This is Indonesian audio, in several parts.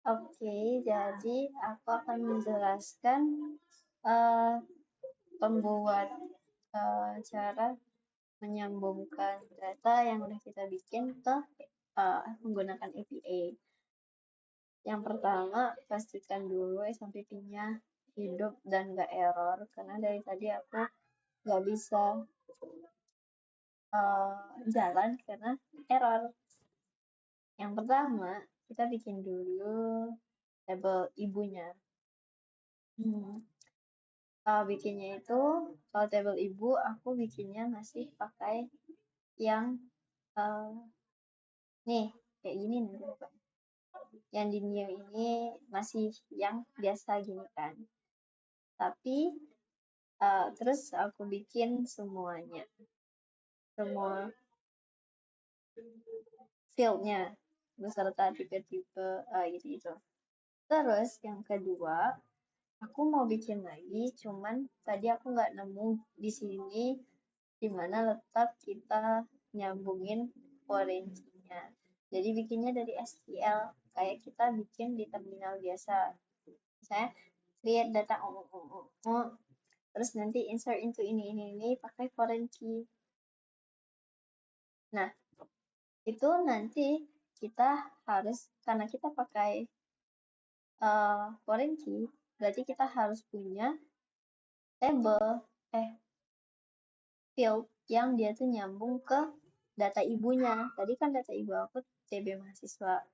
Oke, jadi aku akan menjelaskan eh, pembuat cara menyambungkan data yang udah kita bikin ke menggunakan APA. Yang pertama, pastikan dulu SMPP-nya hidup dan nggak error, karena dari tadi aku nggak bisa jalan karena error. Yang pertama, kita bikin dulu tabel ibunya. Bikinnya itu, kalau tabel ibu, aku bikinnya masih pakai yang nih, kayak gini nih. Yang di new ini masih yang biasa gini kan. Tapi, terus aku bikin semuanya. Semua fieldnya beserta tipe-tipe gitu-gitu. Terus yang kedua, aku mau bikin lagi, cuman tadi aku nggak nemu di sini di mana letak kita nyambungin foreign-nya. Jadi bikinnya dari SQL, kayak kita bikin di terminal biasa. Misalnya create data, terus nanti insert into ini pakai foreign key. Nah, itu nanti kita harus, karena kita pakai foreign key, berarti kita harus punya table, field yang dia tuh nyambung ke data ibunya. Tadi kan data ibu aku TB mahasiswa.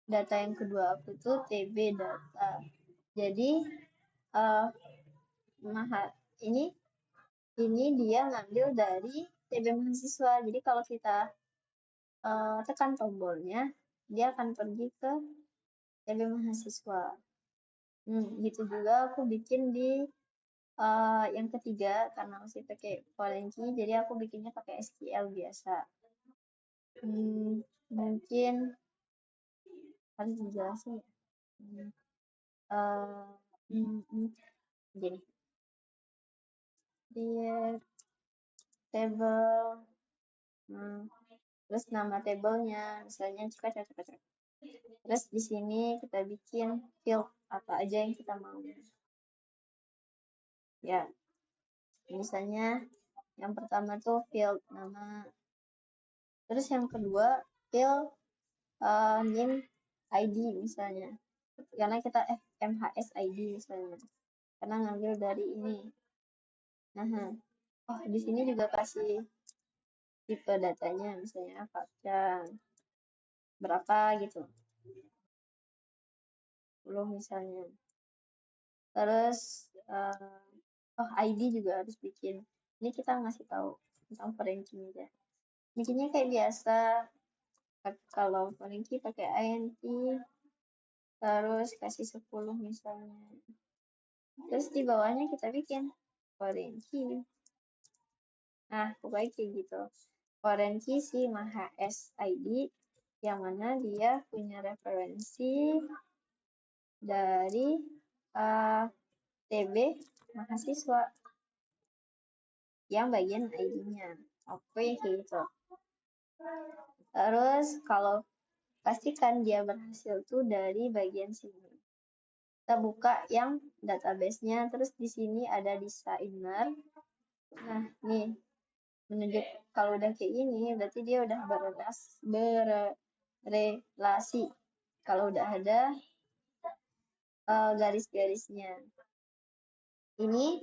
Data yang kedua aku tuh TB data. Jadi ini dia ngambil dari TB mahasiswa. Jadi kalau kita tekan tombolnya, dia akan pergi ke TB mahasiswa. Gitu juga aku bikin di yang ketiga, karena masih pakai foreign key, jadi aku bikinnya pakai SQL biasa. Mungkin harus dijelasin ya. Gini, create table, terus nama tabelnya, misalnya cek. Terus di sini kita bikin field apa aja yang kita mau. Ya, misalnya yang pertama tuh field nama. Terus yang kedua field name ID misalnya. Karena kita MHS ID misalnya. Karena ngambil dari ini. Oh, di sini juga kasih tipe datanya, misalnya captcha berapa gitu. 10 misalnya. Terus ID juga harus bikin. Ini kita ngasih tahu tentang foreign key aja. Bikinnya kayak biasa. Kalau foreign key pakai INT, terus kasih 10 misalnya. Terus di bawahnya kita bikin foreign key. Nah, pokoknya kayak gitu. Foreign key si mahas ID, yang mana dia punya referensi dari TB mahasiswa yang bagian ID-nya. Oke, gitu. Terus kalau pastikan dia berhasil tuh dari bagian sini. Kita buka yang database-nya, terus di sini ada designer. Nah, nih menunjuk kalau udah kayak gini berarti dia udah berrelasi. Kalau udah ada garis-garisnya. Ini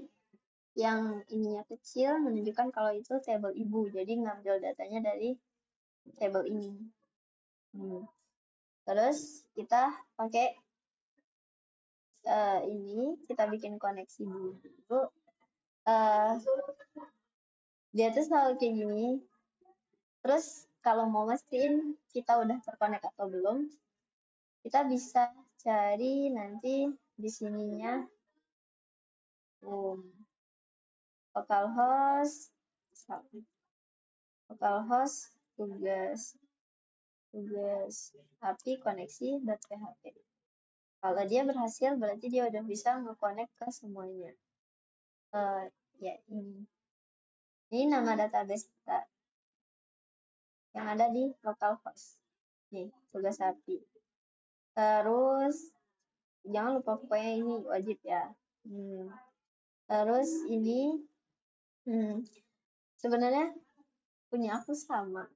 yang ininya kecil menunjukkan kalau itu tabel ibu. Jadi ngambil datanya dari tabel ini. Terus kita pakai ini, kita bikin koneksi dulu. Dia tuh selalu kayak gini. Terus kalau mau mastiin kita udah terkonek atau belum, kita bisa cari nanti di sininya localhost tugas API koneksi.php. Kalau dia berhasil berarti dia udah bisa nge-connect ke semuanya. Ya ini nama database kita yang ada di localhost. Nih, tugas API. Terus jangan lupa pokoknya ini wajib ya. Terus ini sebenarnya punya aku sama.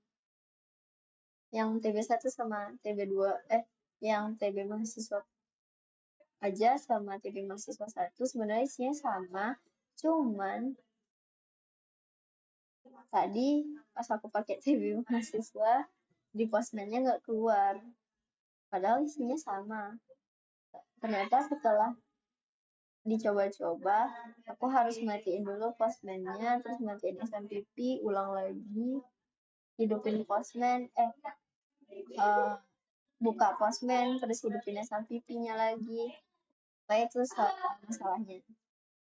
Yang TB1 sama TB2 yang TB mahasiswa aja sama TB mahasiswa 1 sebenarnya isinya sama. Cuman tadi pas aku pakai TB mahasiswa di postmannya nggak keluar. Padahal isinya sama. Ternyata setelah dicoba-coba, aku harus matiin dulu postman-nya, terus matiin SMPP, ulang lagi, hidupin postman, buka postman, terus hidupin SMPP-nya lagi. Supaya itu masalahnya.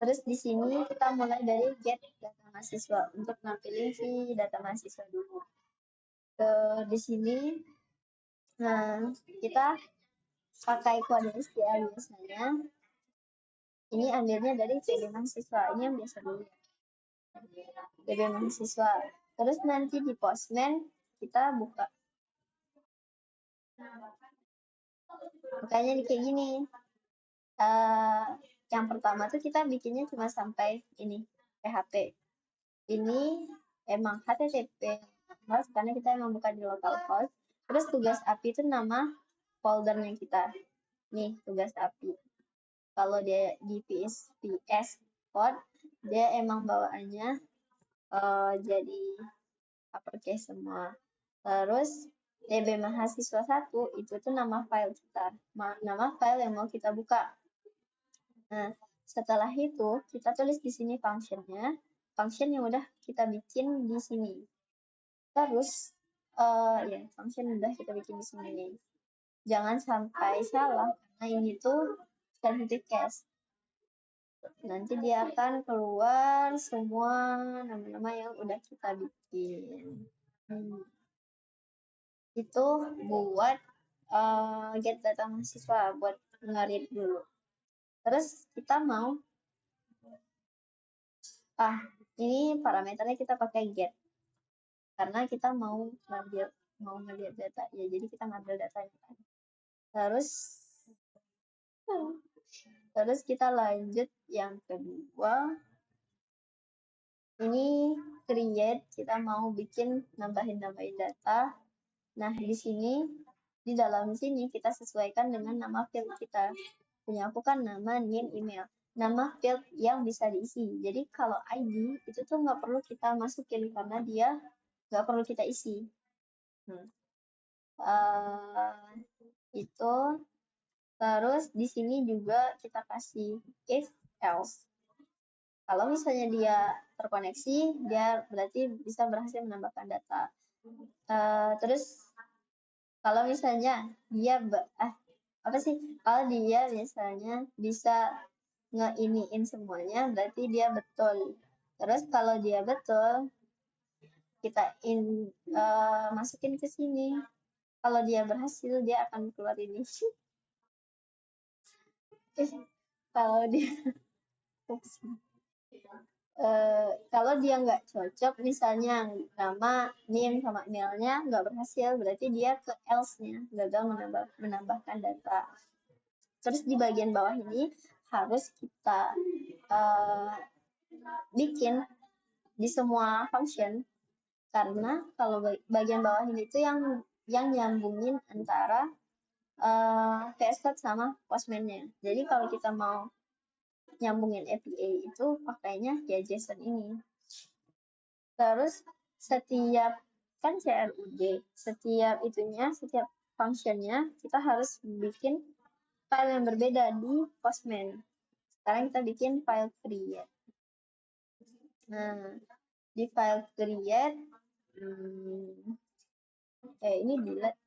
Terus di sini kita mulai dari get data mahasiswa untuk nampilin si data mahasiswa dulu. Di sini, nah kita pakai kode SQL biasanya. Ini ambilnya dari TB mahasiswa, ini yang biasa dulu. TB mahasiswa. Terus nanti di postman kita buka. Makanya kayak gini. Yang pertama tuh kita bikinnya cuma sampai ini PHP. Ini emang HTTP karena kita emang buka di localhost. Terus tugas API itu nama foldernya kita. Nih tugas API. Kalau dia di PS Code, dia emang bawaannya jadi uppercase semua. Terus TB mahasiswa 1 itu tuh nama file kita, nama file yang mau kita buka. Nah, setelah itu kita tulis di sini functionnya, function yang udah kita bikin di sini. Terus ya function udah kita bikin di sini. Jangan sampai salah karena ini tuh sensitive case. Nanti dia akan keluar semua nama-nama yang udah kita bikin. Itu buat get data mahasiswa, buat nge-read dulu. Terus kita mau, ini parameternya kita pakai get. Karena kita mau ngeliat data, ya jadi kita ngambil datanya kan. Terus kita lanjut yang kedua. Ini create, kita mau bikin nambahin data. Nah, di sini di dalam sini kita sesuaikan dengan nama field kita. Punya aku kan nama, name, email. Nama field yang bisa diisi. Jadi kalau ID itu tuh nggak perlu kita masukin karena dia nggak perlu kita isi. Itu terus di sini juga kita kasih if else. Kalau misalnya dia terkoneksi, dia berarti bisa berhasil menambahkan data. Terus kalau misalnya dia kalau dia misalnya bisa nge-iniin semuanya, berarti dia betul. Terus kalau dia betul, kita masukin ke sini. Kalau dia berhasil, dia akan keluar ini. Kalau dia kalau dia nggak cocok, misalnya nama, name, sama emailnya nggak berhasil, berarti dia ke else-nya, gagal menambahkan data. Terus di bagian bawah ini harus kita bikin di semua function, karena kalau bagian bawah ini itu yang nyambungin antara VS Code sama Postman-nya. Jadi kalau kita mau nyambungin API itu pakainya ya JSON ini. Terus setiap kan CRUD, setiap functionnya kita harus bikin file yang berbeda di Postman. Sekarang kita bikin file create. Nah, di file create, ini delete.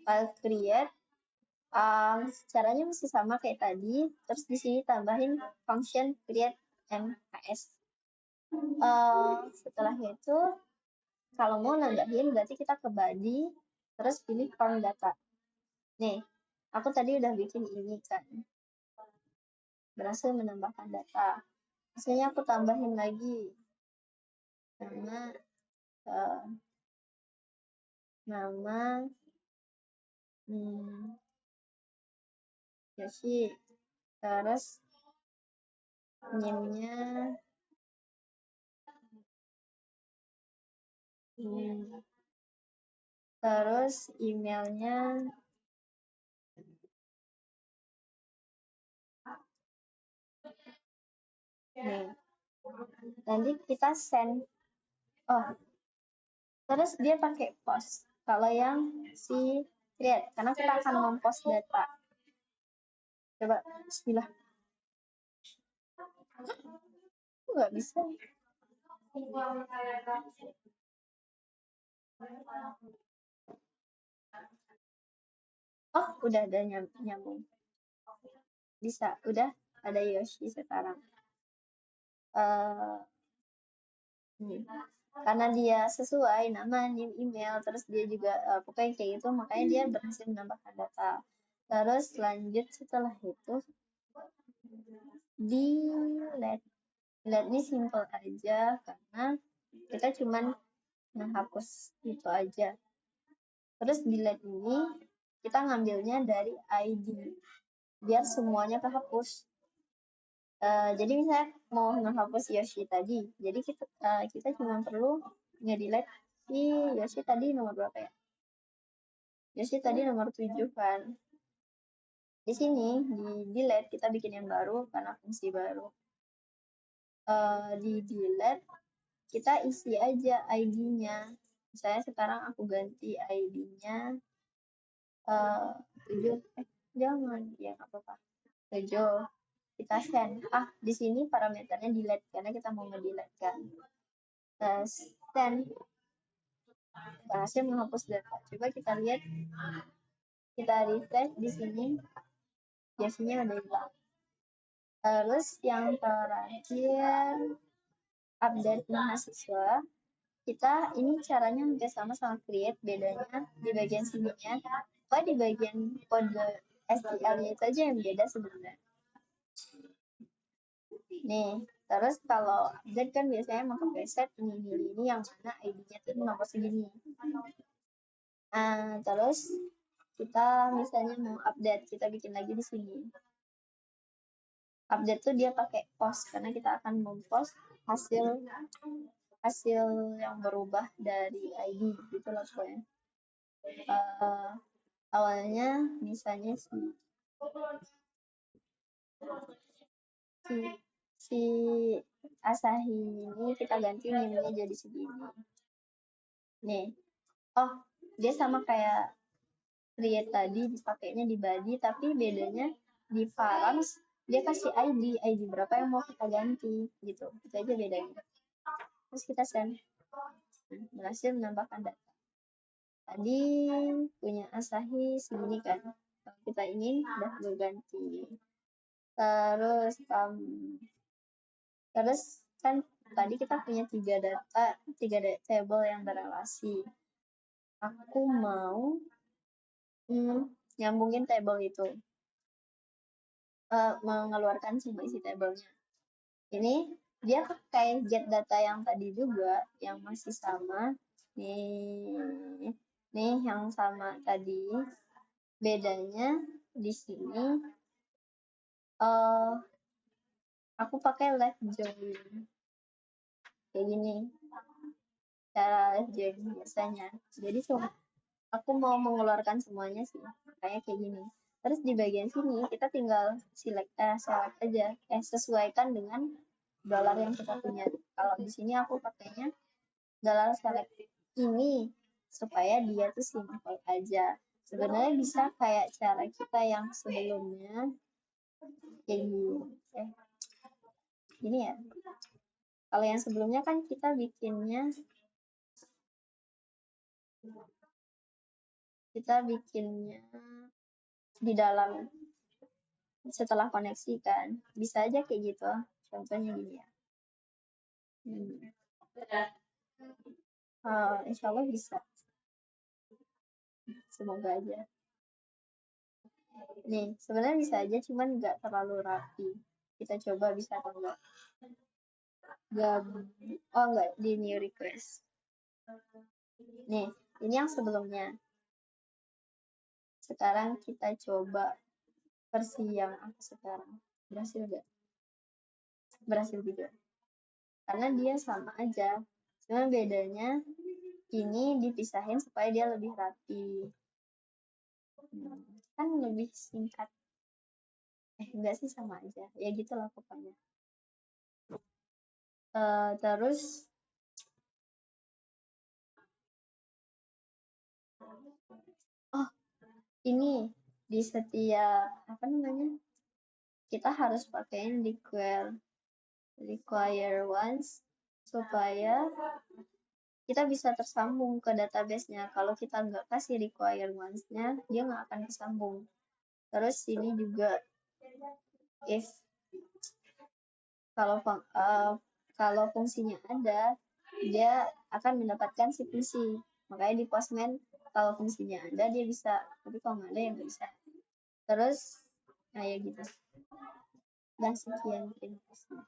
File create, caranya masih sama kayak tadi. Terus di sini tambahin function create mhs. Setelah itu, kalau mau nambahin berarti kita ke body, terus pilih form data. Nih, aku tadi udah bikin ini kan. Berhasil menambahkan data. Misalnya aku tambahin lagi. Nama Yoshi. Terus NIM-nya terus emailnya nih. Nanti kita send. Oh, terus dia pakai post. Kalau yang si create, karena kita akan mempost data. Coba, bismillah. Nggak bisa. Oh, udah ada nyambung. Bisa, udah ada Yoshi sekarang. Karena dia sesuai nama, NIM, email, terus dia juga pokoknya kayak gitu, makanya dia berhasil menambahkan data. Terus lanjut setelah itu delete. Delete ini simple aja karena kita cuman menghapus itu aja. Terus delete ini kita ngambilnya dari ID biar semuanya kehapus. Jadi misalnya mau menghapus Yoshi tadi, jadi kita cuma perlu nge-delete si Yoshi tadi nomor berapa ya? Yoshi tadi nomor 7 kan. Di sini di delete kita bikin yang baru karena fungsi baru. Di delete kita isi aja ID-nya. Misalnya sekarang aku ganti ID-nya 7. Jangan, ya nggak apa-apa. 7. Kita send. Di sini parameternya delete karena kita mau nge-delete kan. Send. Berhasil menghapus data. Coba kita lihat. Kita refresh di sini. Biasanya udah hilang. Terus yang terakhir, update mahasiswa. Kita ini caranya hampir sama create, bedanya di bagian sininya. Di bagian kode SQL-nya itu aja yang beda sebenarnya. Nih, terus kalau update kan biasanya mau set ini yang mana ID-nya tuh nomor segini. Terus kita misalnya mau update, kita bikin lagi di sini. Update tuh dia pakai post karena kita akan mempost hasil yang berubah dari ID gitu loh pokoknya. Awalnya misalnya si Asahi ini kita ganti NIM-nya jadi segini. Nih, dia sama kayak create tadi, dipakainya di body, tapi bedanya di params dia kasih ID berapa yang mau kita ganti gitu. Itu aja bedanya. Terus kita send. Berhasil menambahkan data. Tadi punya Asahi segini kan. Kalau kita ingin udah berganti. Terus kan tadi kita punya tiga table yang berrelasi. Aku mau nyambungin table itu, mengeluarkan semua isi tablenya. Ini dia pakai get data yang tadi juga, yang masih sama. Nih yang sama tadi. Bedanya di sini aku pakai left join kayak gini, cara left join biasanya. Jadi aku mau mengeluarkan semuanya sih kayak gini. Terus di bagian sini kita tinggal select aja, sesuaikan dengan dolar yang kita punya. Kalau di sini aku pakainya dollar select ini supaya dia tuh simple aja. Sebenarnya bisa kayak cara kita yang sebelumnya kayak gini ya. Kalau yang sebelumnya kan kita bikinnya di dalam setelah koneksi kan. Bisa aja kayak gitu. Contohnya gini ya. Insya Allah bisa. Semoga aja. Nih, sebenarnya bisa aja, cuman nggak terlalu rapi. Kita coba bisa atau enggak. Enggak, di new request. Nih, ini yang sebelumnya. Sekarang kita coba versi yang aku sekarang. Berhasil gak? Berhasil juga. Karena dia sama aja. Cuma bedanya ini dipisahin supaya dia lebih rapi. Kan lebih singkat. Enggak sih, sama aja. Ya gitulah pokoknya. Terus oh ini di setiap apa namanya, kita harus pakaiin require once supaya kita bisa tersambung ke database-nya. Kalau kita nggak kasih require once-nya, dia nggak akan tersambung. Terus ini juga if kalau kalau fungsinya ada, dia akan mendapatkan si fungsi. Makanya di Postman kalau fungsinya ada dia bisa, tapi kalau nggak ada ya nggak bisa. Terus kayak gitu. Dan sekian, terima kasih.